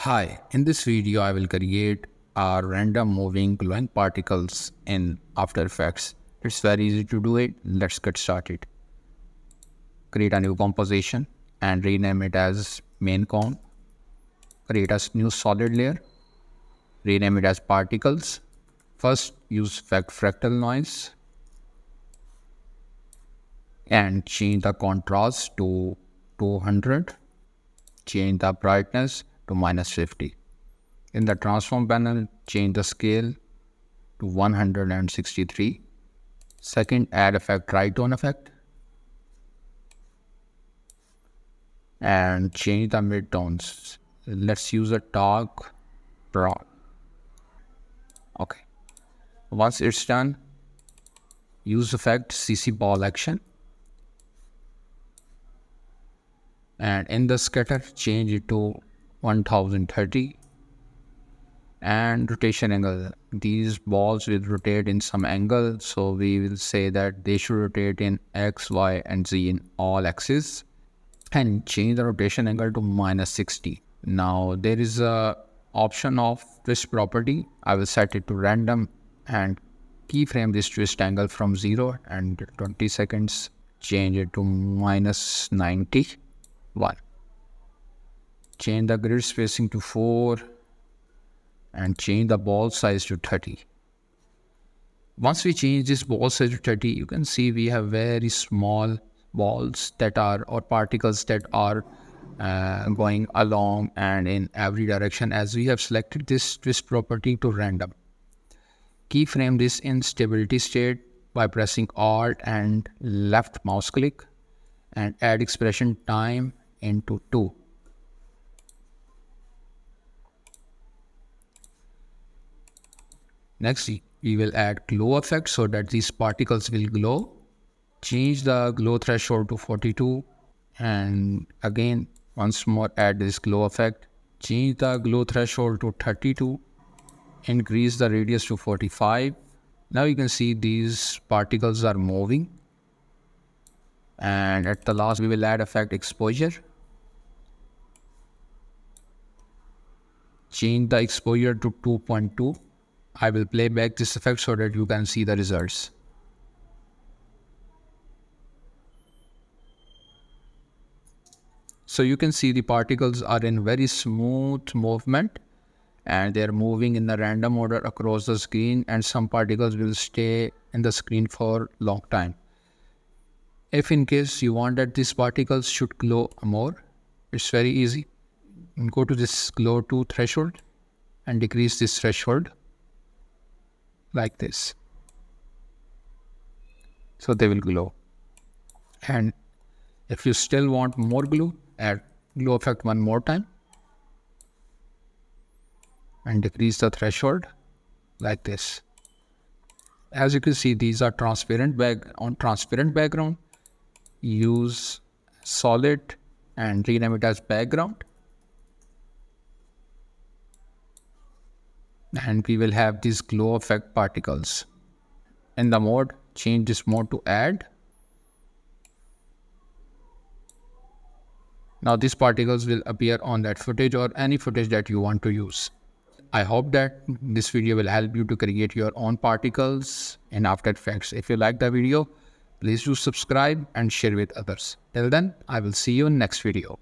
Hi, in this video I will create a random moving glowing particles in After Effects. It's very easy to do it. Let's get started. Create a new composition and rename it as main comp. Create a new solid layer. Rename it as particles. First use Fractal Noise and change the contrast to 200. Change the brightness to -50. In the transform panel, change the scale to 163. Second, add effect tritone effect and change the midtones. Let's use a dark brown. Okay. Once it's done, use effect CC ball action and in the scatter, change it to 1030 and rotation angle. These balls will rotate in some angle, so we will say that they should rotate in X, Y, and Z in all axes. And change the rotation angle to -60. Now there is a option of twist property. I will set it to random and keyframe this twist angle from 0 and 20 seconds. Change it to -91. Change the grid spacing to 4 and change the ball size to 30. Once we change this ball size to 30, you can see we have very small balls that are or particles that are going along and in every direction, as we have selected this twist property to random. Keyframe this in stability state by pressing Alt and left mouse click and add expression time into 2. Next, we will add glow effect so that these particles will glow. Change the glow threshold to 42 and again once more add this glow effect. Change the glow threshold to 32. Increase the radius to 45. Now you can see these particles are moving. And at the last we will add effect exposure. Change the exposure to 2.2. I will play back this effect so that you can see the results. So you can see the particles are in very smooth movement and they are moving in the random order across the screen, and some particles will stay in the screen for long time. If in case you want that these particles should glow more, it's very easy. Go to this glow to threshold and decrease this threshold like this. So they will glow. And if you still want more glue, add glow effect one more time and decrease the threshold like this. As you can see, these are transparent on transparent background. Use solid and rename it as background. And we will have these glow effect particles. In the mode, change this mode to add. Now these particles will appear on that footage or any footage that you want to use. I hope that this video will help you to create your own particles in After Effects. If you like the video, please do subscribe and share with others. Till then, I will see you in next video.